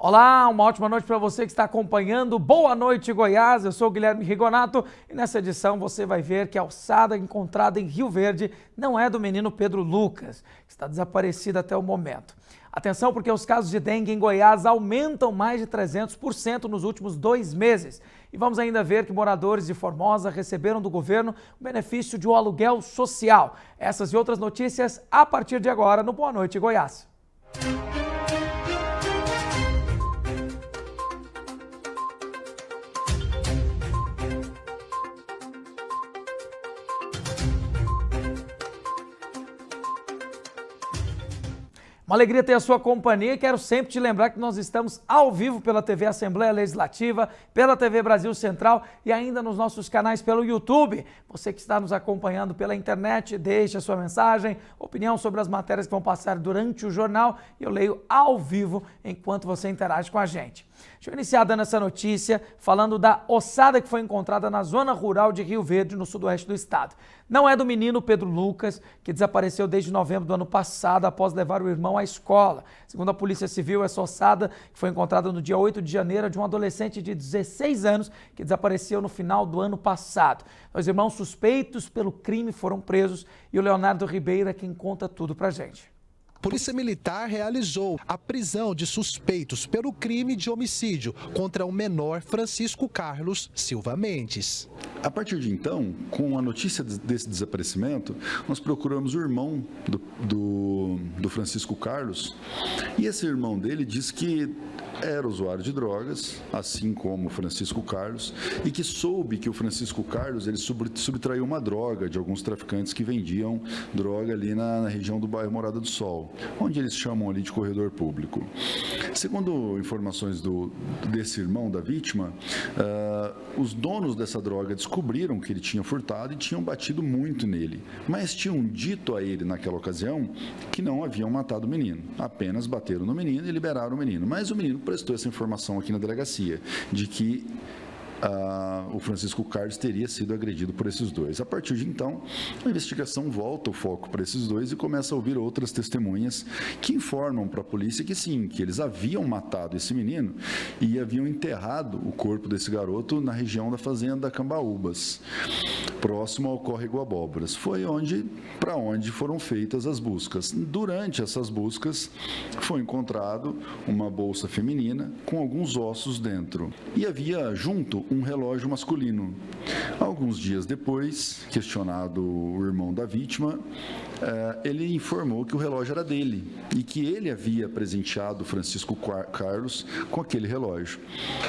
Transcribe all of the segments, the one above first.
Olá, uma ótima noite para você que está acompanhando. Boa noite, Goiás. Eu sou o Guilherme Rigonato e nessa edição você vai ver que a ossada encontrada em Rio Verde não é do menino Pedro Lucas, que está desaparecido até o momento. Atenção, porque os casos de dengue em Goiás aumentam mais de 300% nos últimos 2 meses. E vamos ainda ver que moradores de Formosa receberam do governo o benefício de um aluguel social. Essas e outras notícias a partir de agora no Boa Noite, Goiás. Uma alegria ter a sua companhia e quero sempre te lembrar que nós estamos ao vivo pela TV Assembleia Legislativa, pela TV Brasil Central e ainda nos nossos canais pelo YouTube. Você que está nos acompanhando pela internet, deixe a sua mensagem, opinião sobre as matérias que vão passar durante o jornal e eu leio ao vivo enquanto você interage com a gente. Deixa eu iniciar dando essa notícia falando da ossada que foi encontrada na zona rural de Rio Verde, no sudoeste do estado. Não é do menino Pedro Lucas, que desapareceu desde novembro do ano passado após levar o irmão à escola. Segundo a Polícia Civil, essa ossada foi encontrada no dia 8 de janeiro de um adolescente de 16 anos que desapareceu no final do ano passado. Os irmãos suspeitos pelo crime foram presos e o Leonardo Ribeiro é quem conta tudo pra gente. Polícia Militar realizou a prisão de suspeitos pelo crime de homicídio contra o menor Francisco Carlos Silva Mendes. A partir de então, com a notícia desse desaparecimento, nós procuramos o irmão do Francisco Carlos e esse irmão dele disse que era usuário de drogas, assim como o Francisco Carlos, e que soube que o Francisco Carlos ele subtraiu uma droga de alguns traficantes que vendiam droga ali na região do bairro Morada do Sol, onde eles chamam ali de corredor público. Segundo informações desse irmão da vítima, os donos dessa droga descobriram que ele tinha furtado e tinham batido muito nele, mas tinham dito a ele naquela ocasião que não haviam matado o menino, apenas bateram no menino e liberaram o menino, mas o menino prestou essa informação aqui na delegacia, de que o Francisco Carlos teria sido agredido por esses dois. A partir de então, a investigação volta o foco para esses dois e começa a ouvir outras testemunhas que informam para a polícia que sim, que eles haviam matado esse menino e haviam enterrado o corpo desse garoto na região da fazenda Cambaúbas, próximo ao córrego Abóboras. Foi para onde foram feitas as buscas. Durante essas buscas, foi encontrado uma bolsa feminina com alguns ossos dentro e havia junto um relógio masculino. Alguns dias depois, questionado o irmão da vítima, ele informou que o relógio era dele e que ele havia presenteado Francisco Carlos com aquele relógio.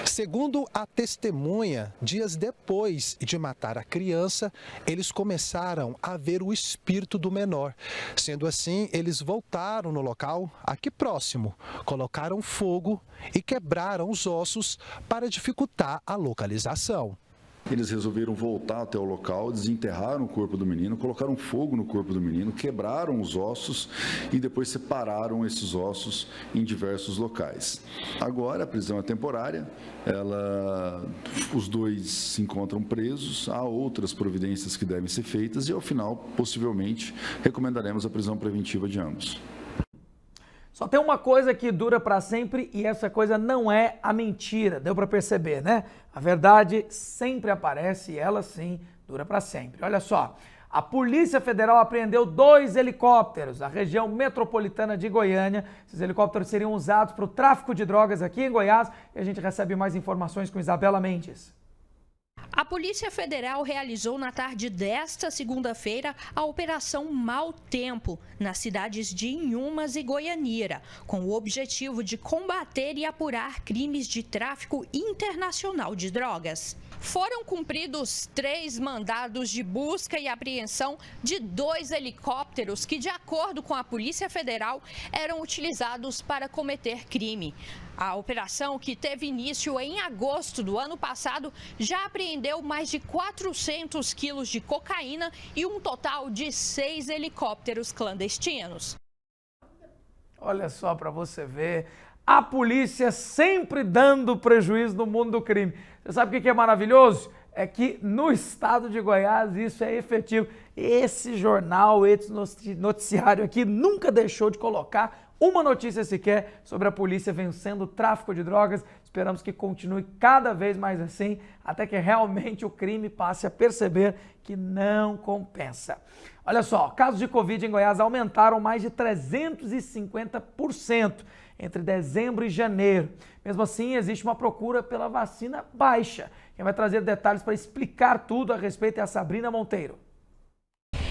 Segundo a testemunha, dias depois de matar a criança, eles começaram a ver o espírito do menor. Sendo assim, eles voltaram no local, aqui próximo, colocaram fogo e quebraram os ossos para dificultar a localização. Eles resolveram voltar até o local, desenterraram o corpo do menino, colocaram fogo no corpo do menino, quebraram os ossos e depois separaram esses ossos em diversos locais. Agora a prisão é temporária, os dois se encontram presos, há outras providências que devem ser feitas e ao final, possivelmente, recomendaremos a prisão preventiva de ambos. Só tem uma coisa que dura para sempre e essa coisa não é a mentira, deu para perceber, né? A verdade sempre aparece e ela sim dura para sempre. Olha só, a Polícia Federal apreendeu 2 helicópteros na região metropolitana de Goiânia. Esses helicópteros seriam usados para o tráfico de drogas aqui em Goiás e a gente recebe mais informações com Isabela Mendes. A Polícia Federal realizou na tarde desta segunda-feira a Operação Mau Tempo, nas cidades de Inhumas e Goianira, com o objetivo de combater e apurar crimes de tráfico internacional de drogas. Foram cumpridos 3 mandados de busca e apreensão de 2 helicópteros que, de acordo com a Polícia Federal, eram utilizados para cometer crime. A operação, que teve início em agosto do ano passado, já apreendeu mais de 400 quilos de cocaína e um total de 6 helicópteros clandestinos. Olha só para você ver, a polícia sempre dando prejuízo no mundo do crime. Você sabe o que é maravilhoso? É que no estado de Goiás isso é efetivo. esse jornal, esse noticiário aqui nunca deixou de colocar uma notícia sequer sobre a polícia vencendo o tráfico de drogas. Esperamos que continue cada vez mais assim, até que realmente o crime passe a perceber que não compensa. Olha só, casos de Covid em Goiás aumentaram mais de 350% entre dezembro e janeiro. Mesmo assim, existe uma procura pela vacina baixa. Quem vai trazer detalhes para explicar tudo a respeito é a Sabrina Monteiro.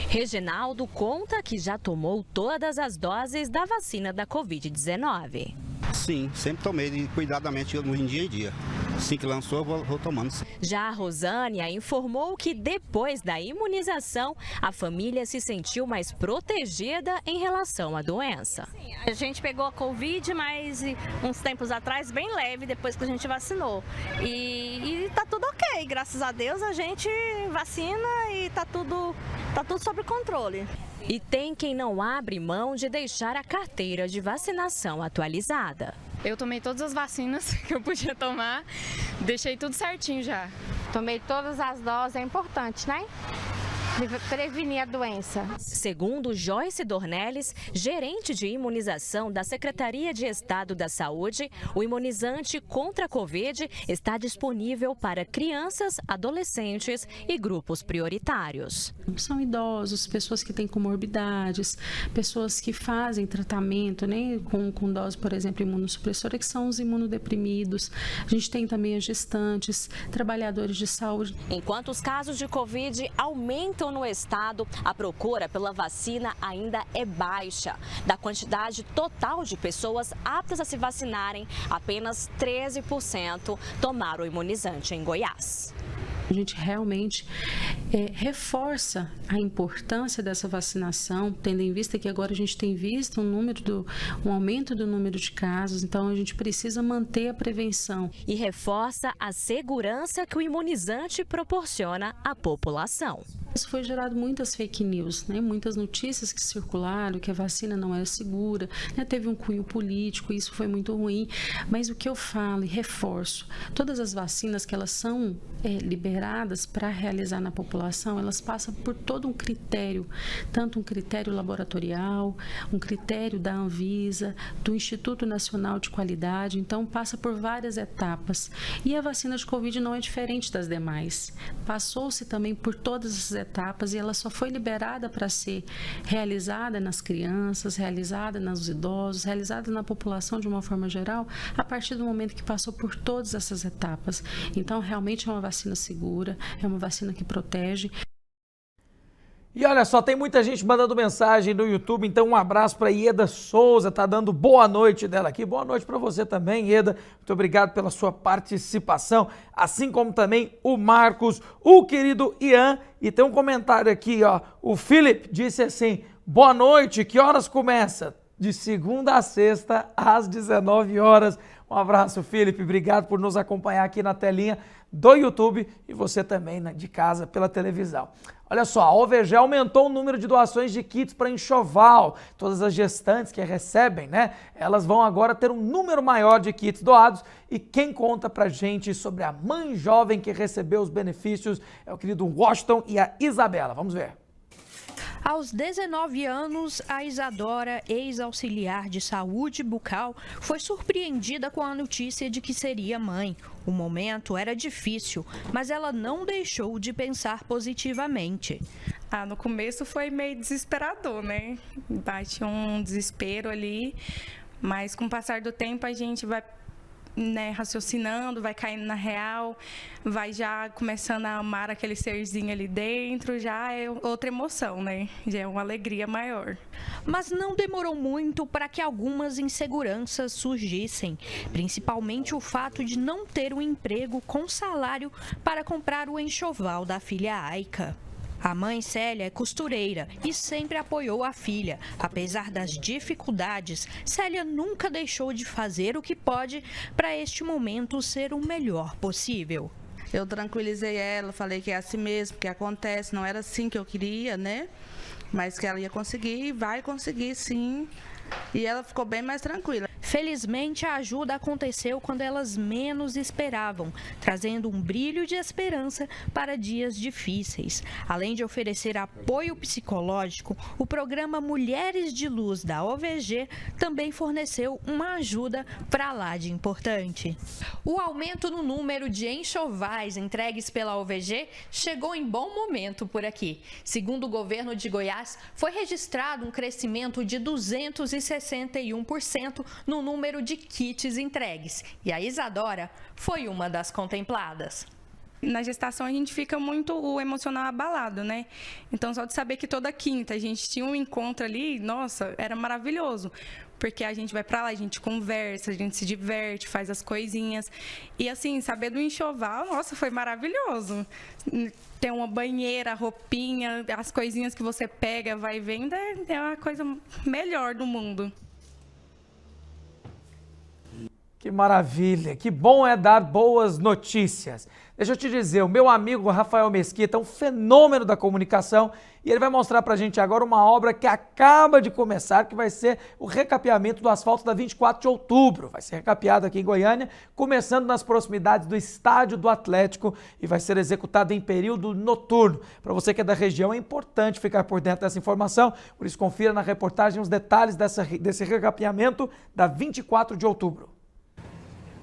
Reginaldo conta que já tomou todas as doses da vacina da Covid-19. Sim, sempre tomei cuidadamente no dia a dia. Assim que lançou, eu vou tomando. Já a Rosânia informou que depois da imunização, a família se sentiu mais protegida em relação à doença. A gente pegou a Covid, mas uns tempos atrás, bem leve, depois que a gente vacinou. E tá tudo ok, graças a Deus a gente vacina e tá tudo sob controle. E tem quem não abre mão de deixar a carteira de vacinação atualizada. Eu tomei todas as vacinas que eu podia tomar, deixei tudo certinho já. Tomei todas as doses, é importante, né? Prevenir a doença. Segundo Joyce Dornelles, gerente de imunização da Secretaria de Estado da Saúde, o imunizante contra a Covid está disponível para crianças, adolescentes e grupos prioritários. São idosos, pessoas que têm comorbidades, pessoas que fazem tratamento, né, com dose, por exemplo, imunossupressora, que são os imunodeprimidos. A gente tem também as gestantes, trabalhadores de saúde. Enquanto os casos de Covid aumentam no estado, a procura pela vacina ainda é baixa. Da quantidade total de pessoas aptas a se vacinarem, apenas 13% tomaram o imunizante em Goiás. A gente realmente reforça a importância dessa vacinação, tendo em vista que agora a gente tem visto um aumento do número de casos, então a gente precisa manter a prevenção. E reforça a segurança que o imunizante proporciona à população. Isso foi gerado muitas fake news, né? Muitas notícias que circularam, que a vacina não era segura, né? Teve um cunho político, isso foi muito ruim. Mas o que eu falo e reforço, todas as vacinas que elas são liberadas para realizar na população, elas passam por todo um critério, tanto um critério laboratorial, um critério da Anvisa, do Instituto Nacional de Qualidade, então passa por várias etapas. E a vacina de Covid não é diferente das demais. Passou-se também por todas as etapas e ela só foi liberada para ser realizada nas crianças, realizada nos idosos, realizada na população de uma forma geral, a partir do momento que passou por todas essas etapas. Então, realmente é uma vacina segura, é uma vacina que protege. E olha só, tem muita gente mandando mensagem no YouTube, então um abraço para Ieda Souza, tá dando boa noite dela aqui. Boa noite para você também, Ieda. Muito obrigado pela sua participação, assim como também o Marcos, o querido Ian. E tem um comentário aqui, ó. O Felipe disse assim: boa noite, que horas começa? De segunda a sexta, às 19 horas. Um abraço, Felipe. Obrigado por nos acompanhar aqui na telinha do YouTube e você também de casa pela televisão. Olha só, a OVG aumentou o número de doações de kits para enxoval. Todas as gestantes que recebem, né? Elas vão agora ter um número maior de kits doados. E quem conta pra gente sobre a mãe jovem que recebeu os benefícios é o querido Washington e a Isabela. Vamos ver. Aos 19 anos, a Isadora, ex-auxiliar de saúde bucal, foi surpreendida com a notícia de que seria mãe. O momento era difícil, mas ela não deixou de pensar positivamente. No começo foi meio desesperador, né? Bate um desespero ali, mas com o passar do tempo a gente vai raciocinando, vai caindo na real, vai já começando a amar aquele serzinho ali dentro, já é outra emoção, né? Já é uma alegria maior. Mas não demorou muito para que algumas inseguranças surgissem, principalmente o fato de não ter um emprego com salário para comprar o enxoval da filha Aika. A mãe Célia é costureira e sempre apoiou a filha. Apesar das dificuldades, Célia nunca deixou de fazer o que pode para este momento ser o melhor possível. Eu tranquilizei ela, falei que é assim mesmo, que acontece, não era assim que eu queria, né? Mas que ela ia conseguir, vai conseguir sim. E ela ficou bem mais tranquila. Felizmente, a ajuda aconteceu quando elas menos esperavam, trazendo um brilho de esperança para dias difíceis. Além de oferecer apoio psicológico, o programa Mulheres de Luz da OVG também forneceu uma ajuda para lá de importante. O aumento no número de enxovais entregues pela OVG chegou em bom momento por aqui. Segundo o governo de Goiás, foi registrado um crescimento de 261% no número de kits entregues. E a Isadora foi uma das contempladas. Na gestação a gente fica muito o emocional abalado, né? Então só de saber que toda quinta a gente tinha um encontro ali, nossa, era maravilhoso. Porque a gente vai pra lá, a gente conversa, a gente se diverte, faz as coisinhas. E assim, saber do enxoval, nossa, foi maravilhoso. Tem uma banheira, roupinha, as coisinhas que você pega, vai vendo, é a coisa melhor do mundo. Que maravilha, que bom é dar boas notícias. Deixa eu te dizer, o meu amigo Rafael Mesquita é um fenômeno da comunicação e ele vai mostrar pra gente agora uma obra que acaba de começar, que vai ser o recapeamento do asfalto da 24 de outubro. Vai ser recapeado aqui em Goiânia, começando nas proximidades do Estádio do Atlético e vai ser executado em período noturno. Para você que é da região, é importante ficar por dentro dessa informação, por isso confira na reportagem os detalhes desse recapeamento da 24 de outubro.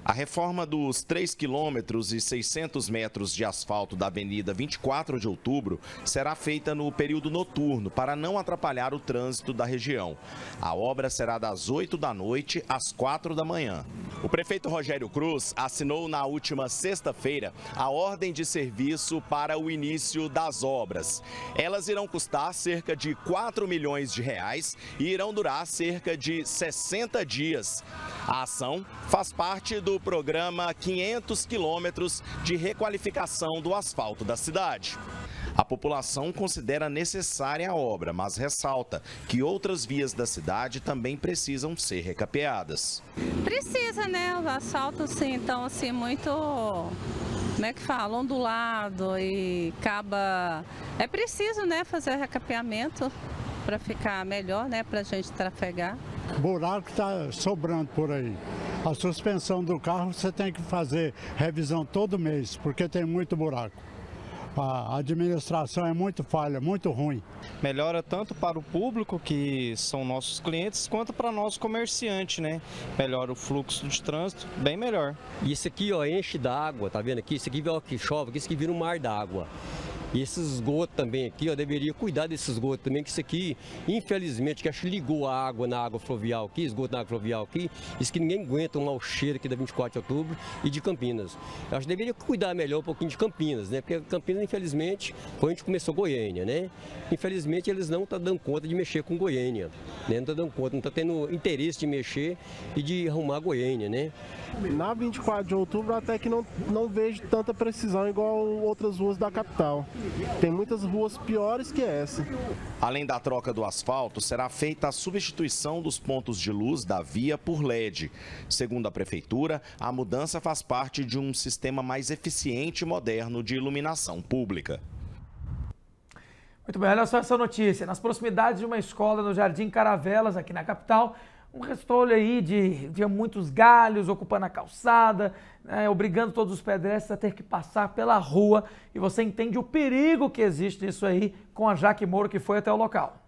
A reforma dos 3 quilômetros e 600 metros de asfalto da Avenida 24 de Outubro será feita no período noturno para não atrapalhar o trânsito da região. A obra será das 8 da noite às 4 da manhã. O prefeito Rogério Cruz assinou na última sexta-feira a ordem de serviço para o início das obras. Elas irão custar cerca de 4 milhões de reais e irão durar cerca de 60 dias. A ação faz parte do programa 500 quilômetros de requalificação do asfalto da cidade. A população considera necessária a obra, mas ressalta que outras vias da cidade também precisam ser recapeadas. Precisa, né? Os asfaltos, sim, estão assim, muito, como é que fala, ondulado e acaba... É preciso, né, fazer recapeamento para ficar melhor, né, para a gente trafegar. Buraco está sobrando por aí. A suspensão do carro você tem que fazer revisão todo mês, porque tem muito buraco. A administração é muito falha, muito ruim. Melhora tanto para o público, que são nossos clientes, quanto para nós comerciantes, né? Melhora o fluxo de trânsito, bem melhor. E isso aqui, ó, enche d'água, tá vendo aqui? Isso aqui, ó, que chove, isso aqui vira um mar d'água. E esses esgotos também aqui, ó, deveria cuidar desses esgotos também, que isso aqui, infelizmente, que acho que ligou a água na água fluvial aqui, esgoto na água fluvial aqui, isso que ninguém aguenta um mau cheiro aqui da 24 de outubro e de Campinas. Eu acho que deveria cuidar melhor um pouquinho de Campinas, né? Porque Campinas, infelizmente, quando a gente começou Goiânia, né? Infelizmente, eles não estão dando conta de mexer com Goiânia, né? Não estão dando conta, não estão tendo interesse de mexer e de arrumar Goiânia, né? Na 24 de outubro até que não vejo tanta precisão igual outras ruas da capital. Tem muitas ruas piores que essa. Além da troca do asfalto, será feita a substituição dos pontos de luz da via por LED. Segundo a Prefeitura, a mudança faz parte de um sistema mais eficiente e moderno de iluminação pública. Muito bem, olha só essa notícia. Nas proximidades de uma escola no Jardim Caravelas, aqui na capital, um restolho aí de muitos galhos ocupando a calçada, né, obrigando todos os pedestres a ter que passar pela rua. E você entende o perigo que existe nisso aí com a Jaque Moro, que foi até o local.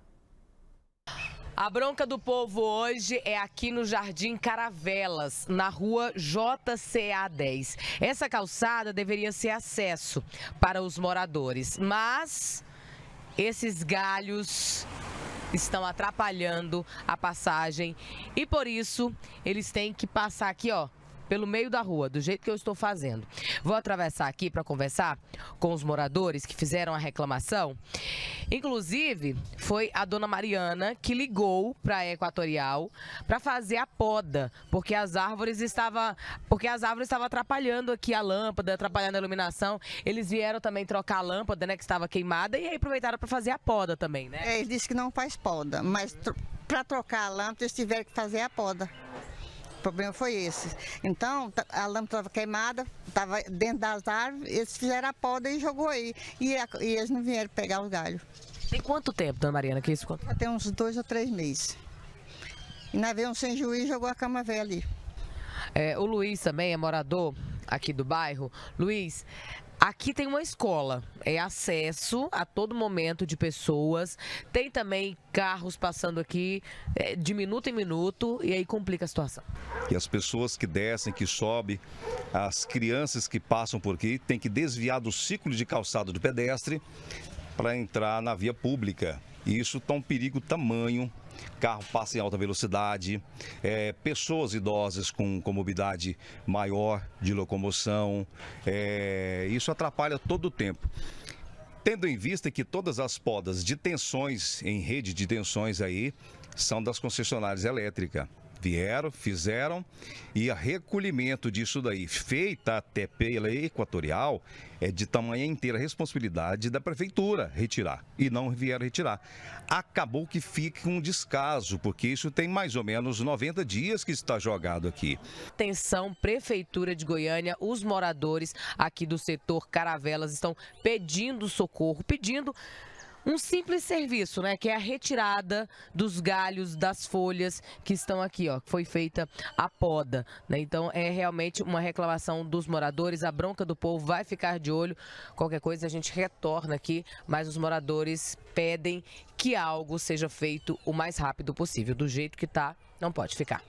A bronca do povo hoje é aqui no Jardim Caravelas, na rua JCA 10. Essa calçada deveria ser acesso para os moradores, mas esses galhos estão atrapalhando a passagem e por isso eles têm que passar aqui, ó, pelo meio da rua, do jeito que eu estou fazendo. Vou atravessar aqui para conversar com os moradores que fizeram a reclamação. Inclusive, foi a dona Mariana que ligou para a Equatorial para fazer a poda, porque as árvores estavam atrapalhando aqui a lâmpada, atrapalhando a iluminação. Eles vieram também trocar a lâmpada, né, que estava queimada, e aí aproveitaram para fazer a poda também, né? Eles disseram que não faz poda, mas para trocar a lâmpada eles tiveram que fazer a poda. O problema foi esse. Então, a lâmpada estava queimada, estava dentro das árvores, eles fizeram a poda e jogou aí. E eles não vieram pegar os galhos. Tem quanto tempo, dona Mariana, que isso? Já tem uns 2 ou 3 meses. E nós veio um sem juiz e jogou a cama velha ali. O Luiz também é morador aqui do bairro. Luiz, aqui tem uma escola, é acesso a todo momento de pessoas, tem também carros passando aqui de minuto em minuto e aí complica a situação. E as pessoas que descem, que sobem, as crianças que passam por aqui têm que desviar do ciclo de calçado de pedestre para entrar na via pública. E isso está um perigo tamanho. Carro passa em alta velocidade, pessoas idosas com mobilidade maior de locomoção, isso atrapalha todo o tempo. Tendo em vista que todas as podas de tensões em rede de tensões aí são das concessionárias elétricas. Vieram, fizeram e a recolhimento disso daí, feita até pela Equatorial, é de tamanha inteira responsabilidade da prefeitura retirar e não vieram retirar. Acabou que fica um descaso, porque isso tem mais ou menos 90 dias que está jogado aqui. Atenção, Prefeitura de Goiânia, os moradores aqui do setor Caravelas estão pedindo socorro, pedindo um simples serviço, né, que é a retirada dos galhos, das folhas que estão aqui, ó, que foi feita a poda, né? Então é realmente uma reclamação dos moradores, a bronca do povo vai ficar de olho, qualquer coisa a gente retorna aqui, mas os moradores pedem que algo seja feito o mais rápido possível, do jeito que tá, não pode ficar.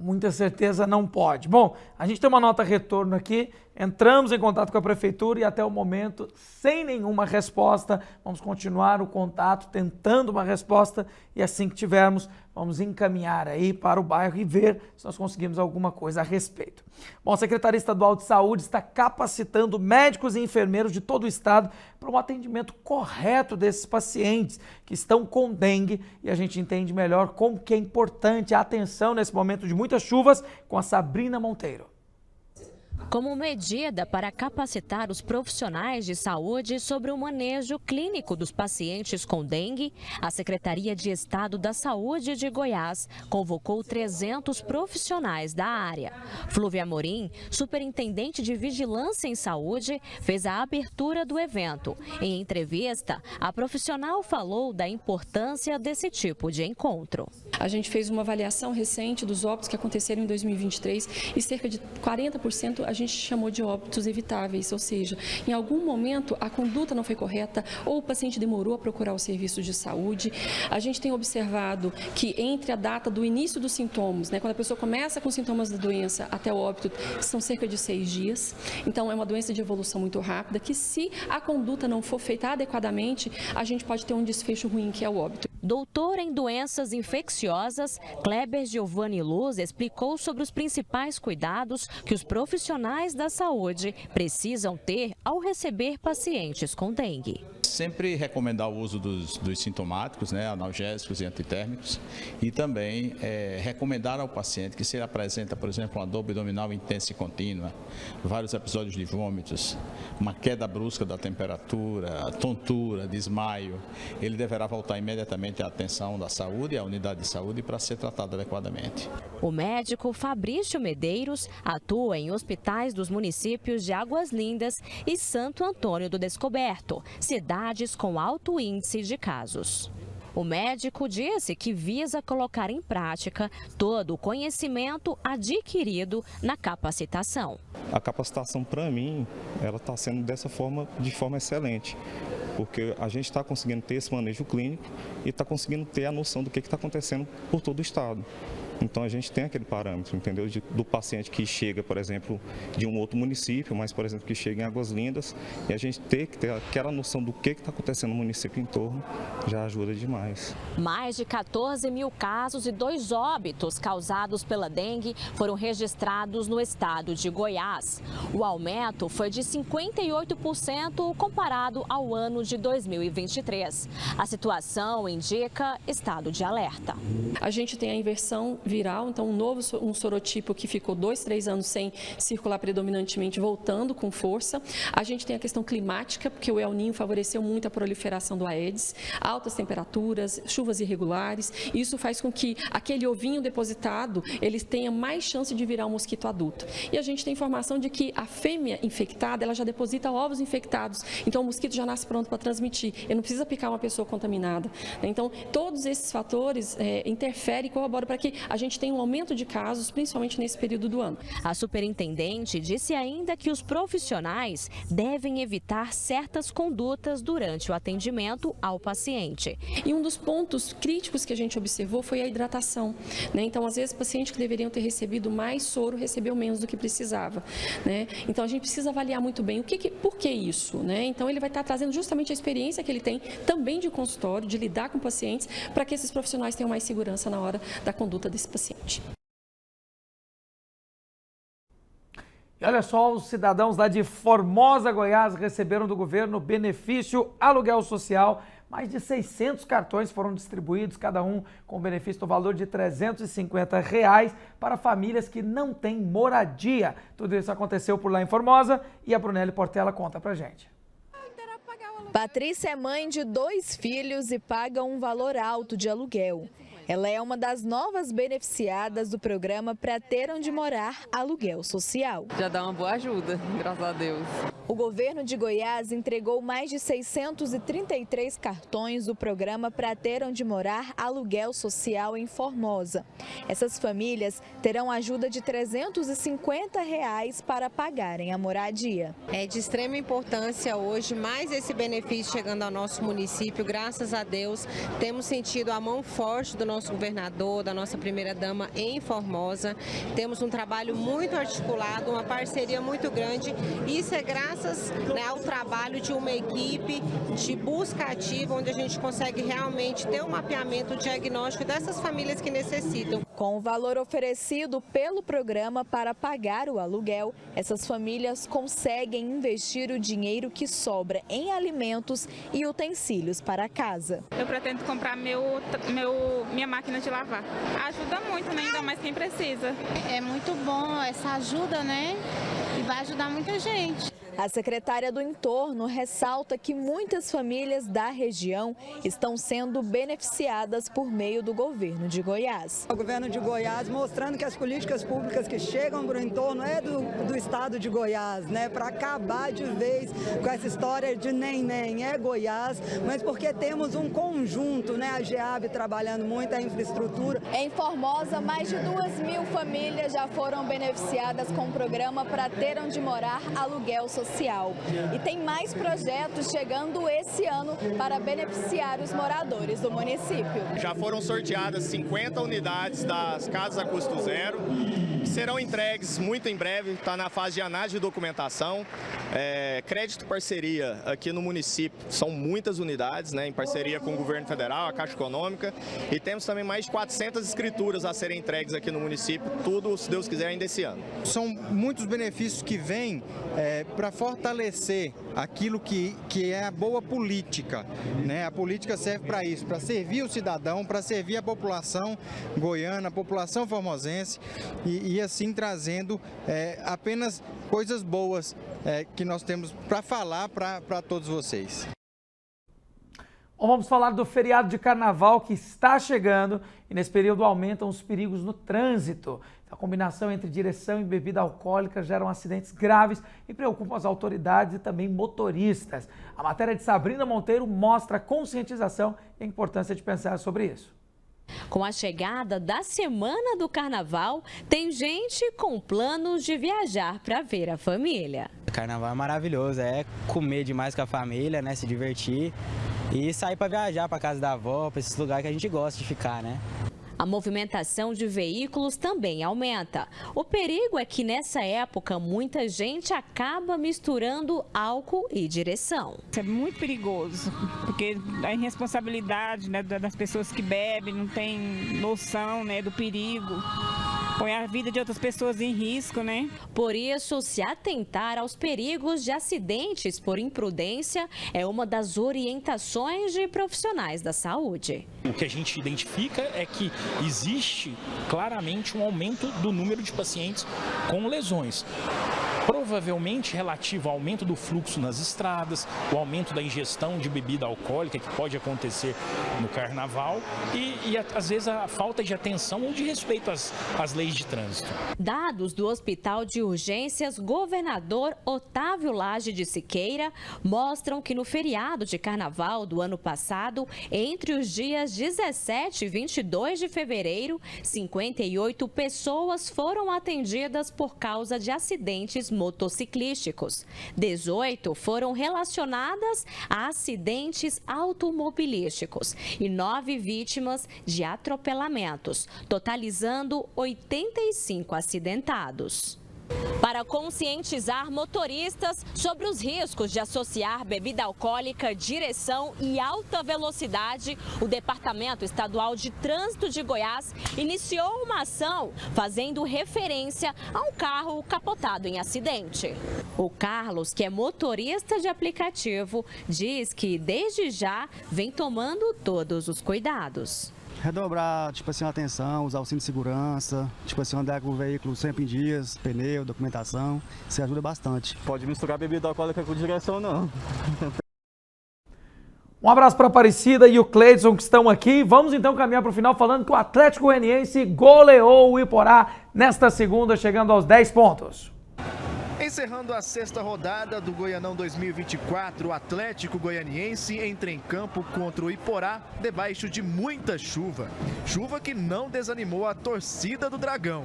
Muita certeza não pode. Bom, a gente tem uma nota retorno aqui, entramos em contato com a prefeitura e até o momento, sem nenhuma resposta, vamos continuar o contato, tentando uma resposta e assim que tivermos, vamos encaminhar aí para o bairro e ver se nós conseguimos alguma coisa a respeito. Bom, a Secretaria Estadual de Saúde está capacitando médicos e enfermeiros de todo o estado para um atendimento correto desses pacientes que estão com dengue e a gente entende melhor como que é importante a atenção nesse momento de muitas chuvas com a Sabrina Monteiro. Como medida para capacitar os profissionais de saúde sobre o manejo clínico dos pacientes com dengue, a Secretaria de Estado da Saúde de Goiás convocou 300 profissionais da área. Flúvia Amorim, superintendente de Vigilância em Saúde, fez a abertura do evento. Em entrevista, a profissional falou da importância desse tipo de encontro. A gente fez uma avaliação recente dos óbitos que aconteceram em 2023 e cerca de 40% a gente chamou de óbitos evitáveis, ou seja, em algum momento a conduta não foi correta ou o paciente demorou a procurar o serviço de saúde. A gente tem observado que entre a data do início dos sintomas, quando a pessoa começa com sintomas da doença até o óbito, são cerca de 6 dias. Então é uma doença de evolução muito rápida que, se a conduta não for feita adequadamente, a gente pode ter um desfecho ruim, que é o óbito. Doutor em doenças infecciosas, Kleber Giovanni Luz explicou sobre os principais cuidados que os profissionais da saúde precisam ter ao receber pacientes com dengue. Sempre recomendar o uso dos sintomáticos, analgésicos e antitérmicos, e também recomendar ao paciente que, se ele apresenta, por exemplo, uma dor abdominal intensa e contínua, vários episódios de vômitos, uma queda brusca da temperatura, tontura, desmaio, ele deverá voltar imediatamente à atenção da saúde e à unidade de saúde para ser tratado adequadamente. O médico Fabrício Medeiros atua em hospitais dos municípios de Águas Lindas e Santo Antônio do Descoberto, cidades com alto índice de casos. O médico disse que visa colocar em prática todo o conhecimento adquirido na capacitação. A capacitação, para mim, ela está sendo de forma excelente, porque a gente está conseguindo ter esse manejo clínico e está conseguindo ter a noção do que está acontecendo por todo o estado. Então a gente tem aquele parâmetro, entendeu? Do paciente que chega, por exemplo, de um outro município, mas, por exemplo, que chega em Águas Lindas, e a gente ter que ter aquela noção do que está acontecendo no município em torno, já ajuda demais. Mais de 14 mil casos e 2 óbitos causados pela dengue foram registrados no estado de Goiás. O aumento foi de 58% comparado ao ano de 2023. A situação indica estado de alerta. A gente tem a inversão viral, então um sorotipo que ficou 2, 3 anos sem circular predominantemente, voltando com força. A gente tem a questão climática, porque o El Niño favoreceu muito a proliferação do Aedes, altas temperaturas, chuvas irregulares. Isso faz com que aquele ovinho depositado, ele tenha mais chance de virar um mosquito adulto. E a gente tem informação de que a fêmea infectada, ela já deposita ovos infectados, então o mosquito já nasce pronto para transmitir. Ele não precisa picar uma pessoa contaminada. Então, todos esses fatores interferem e corroboram para que a gente tenha um aumento de casos, principalmente nesse período do ano. A superintendente disse ainda que os profissionais devem evitar certas condutas durante o atendimento ao paciente. E um dos pontos críticos que a gente observou foi a hidratação, né? Então, às vezes, pacientes que deveriam ter recebido mais soro recebeu menos do que precisava, né? Então, a gente precisa avaliar muito bem por que isso, né? Então, ele vai estar trazendo justamente a experiência que ele tem também de consultório, de lidar com pacientes, para que esses profissionais tenham mais segurança na hora da conduta desse paciente. E olha só, os cidadãos lá de Formosa, Goiás, receberam do governo benefício aluguel social. Mais de 600 cartões foram distribuídos, cada um com benefício no valor de R$ 350 para famílias que não têm moradia. Tudo isso aconteceu por lá em Formosa e a Brunelli Portela conta pra gente. Patrícia é mãe de 2 filhos e paga um valor alto de aluguel. Ela é uma das novas beneficiadas do programa Pra Ter Onde Morar Aluguel Social. Já dá uma boa ajuda, graças a Deus. O governo de Goiás entregou mais de 633 cartões do programa Pra Ter Onde Morar Aluguel Social em Formosa. Essas famílias terão ajuda de R$ 350 para pagarem a moradia. É de extrema importância hoje, mais esse benefício chegando ao nosso município, graças a Deus, temos sentido a mão forte do nosso governador, da nossa primeira-dama em Formosa. Temos um trabalho muito articulado, uma parceria muito grande. Isso é graças, né, ao trabalho de uma equipe de busca ativa, onde a gente consegue realmente ter um mapeamento diagnóstico dessas famílias que necessitam. Com o valor oferecido pelo programa para pagar o aluguel, essas famílias conseguem investir o dinheiro que sobra em alimentos e utensílios para casa. Eu pretendo comprar minha máquina de lavar. Ajuda muito, né? Ainda mais quem precisa. É muito bom essa ajuda, né? E vai ajudar muita gente. A secretária do Entorno ressalta que muitas famílias da região estão sendo beneficiadas por meio do governo de Goiás. O governo de Goiás mostrando que as políticas públicas que chegam para o entorno é do estado de Goiás, né? Para acabar de vez com essa história de nem é Goiás, mas porque temos um conjunto, né? A GEAB trabalhando muito a infraestrutura. Em Formosa, mais de 2.000 famílias já foram beneficiadas com o programa Pra Ter Onde Morar Aluguel Social. E tem mais projetos chegando esse ano para beneficiar os moradores do município. Já foram sorteadas 50 unidades das casas a custo zero, que serão entregues muito em breve, está na fase de análise de documentação. Crédito parceria aqui no município, são muitas unidades, né, em parceria com o governo federal, a Caixa Econômica, e temos também mais de 400 escrituras a serem entregues aqui no município, tudo, se Deus quiser, ainda esse ano. São muitos benefícios que vêm para fortalecer aquilo que é a boa política, né? A política serve para isso, para servir o cidadão, para servir a população goiana, a população formosense e assim trazendo apenas coisas boas que nós temos para falar para todos vocês. Bom, vamos falar do feriado de carnaval que está chegando e nesse período aumentam os perigos no trânsito. A combinação entre direção e bebida alcoólica geram acidentes graves e preocupam as autoridades e também motoristas. A matéria de Sabrina Monteiro mostra a conscientização e a importância de pensar sobre isso. Com a chegada da semana do carnaval, tem gente com planos de viajar para ver a família. Carnaval é maravilhoso, é comer demais com a família, né, se divertir e sair para viajar para casa da avó, para esses lugares que a gente gosta de ficar, né? A movimentação de veículos também aumenta. O perigo é que nessa época muita gente acaba misturando álcool e direção. Isso é muito perigoso, porque a irresponsabilidade, né, das pessoas que bebem, não tem noção, né, do perigo. põe a vida de outras pessoas em risco, né? Por isso, se atentar aos perigos de acidentes por imprudência é uma das orientações de profissionais da saúde. O que a gente identifica é que existe claramente um aumento do número de pacientes com lesões. Provavelmente relativo ao aumento do fluxo nas estradas, o aumento da ingestão de bebida alcoólica que pode acontecer no carnaval e às vezes a falta de atenção ou de respeito às leis de trânsito. Dados do Hospital de Urgências Governador Otávio Lage de Siqueira mostram que no feriado de carnaval do ano passado, entre os dias 17 e 22 de fevereiro, 58 pessoas foram atendidas por causa de acidentes motociclísticos. 18 foram relacionadas a acidentes automobilísticos e 9 vítimas de atropelamentos, totalizando 85 acidentados. Para conscientizar motoristas sobre os riscos de associar bebida alcoólica, direção e alta velocidade, o Departamento Estadual de Trânsito de Goiás iniciou uma ação fazendo referência a um carro capotado em acidente. O Carlos, que é motorista de aplicativo, diz que desde já vem tomando todos os cuidados. Redobrar, a atenção, usar o cinto de segurança, andar com o veículo sempre em dias, pneu, documentação, isso ajuda bastante. Pode misturar bebida alcoólica com direção, não. Um abraço para a Aparecida e o Cleidson que estão aqui. Vamos então caminhar para o final falando que o Atlético Goianiense goleou o Iporá nesta segunda, chegando aos 10 pontos. Encerrando a sexta rodada do Goianão 2024, o Atlético Goianiense entra em campo contra o Iporá debaixo de muita chuva. Chuva que não desanimou a torcida do Dragão.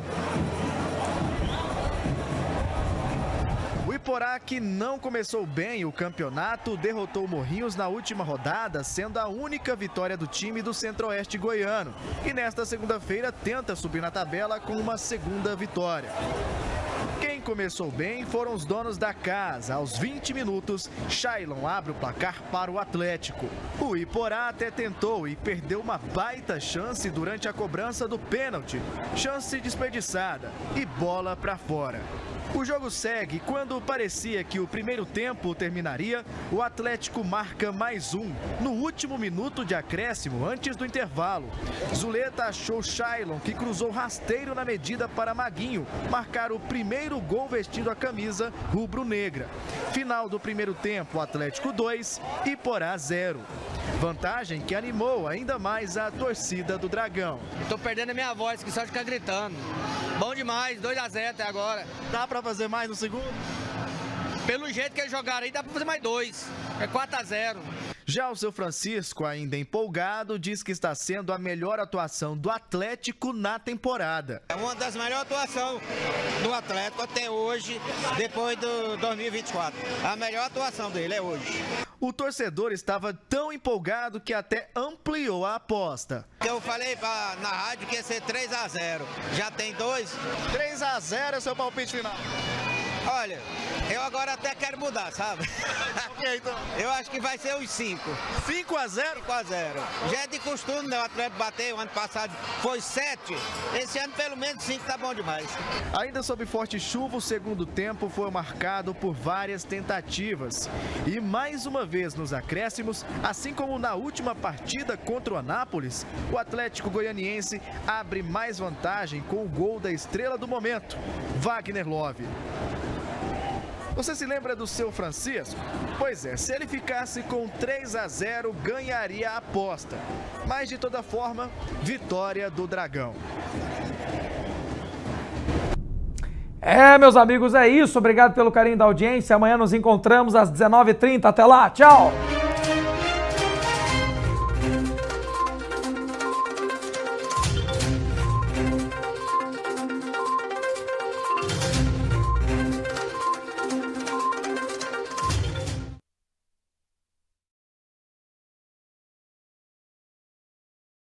O Iporá, que não começou bem o campeonato, derrotou o Morrinhos na última rodada, sendo a única vitória do time do Centro-Oeste goiano. E nesta segunda-feira tenta subir na tabela com uma segunda vitória. Quem começou bem foram os donos da casa. Aos 20 minutos, Shailon abre o placar para o Atlético. O Iporá até tentou e perdeu uma baita chance durante a cobrança do pênalti. Chance desperdiçada e bola para fora. O jogo segue. Quando parecia que o primeiro tempo terminaria, o Atlético marca mais um, no último minuto de acréscimo, antes do intervalo. Zuleta achou Shailon, que cruzou rasteiro na medida para Maguinho marcar o primeiro gol vestindo a camisa rubro-negra. Final do primeiro tempo, Atlético 2, Iporá 0. Vantagem que animou ainda mais a torcida do Dragão. Tô perdendo a minha voz, que só de ficar gritando. Bom demais, 2-0 até agora. Dá pra fazer mais no segundo? Pelo jeito que eles jogaram aí, dá pra fazer mais 2. É 4-0. Já o seu Francisco, ainda empolgado, diz que está sendo a melhor atuação do Atlético na temporada. É uma das melhores atuações do Atlético até hoje, depois do 2024. A melhor atuação dele é hoje. O torcedor estava tão empolgado que até ampliou a aposta. Eu falei na rádio que ia ser 3-0. Já tem 2? 3-0 é seu palpite final. Olha, eu agora até quero mudar, sabe? Ok, então. Eu acho que vai ser os 5. 5-0? 5-0. Já é de costume, né? O Atlético bateu, ano passado foi 7. Esse ano pelo menos 5 tá bom demais. Ainda sob forte chuva, o segundo tempo foi marcado por várias tentativas. E mais uma vez nos acréscimos, assim como na última partida contra o Anápolis, o Atlético Goianiense abre mais vantagem com o gol da estrela do momento, Wagner Love. Você se lembra do seu Francisco? Pois é, se ele ficasse com 3-0, ganharia a aposta. Mas de toda forma, vitória do Dragão. Meus amigos, é isso. Obrigado pelo carinho da audiência. Amanhã nos encontramos às 19h30. Até lá, tchau!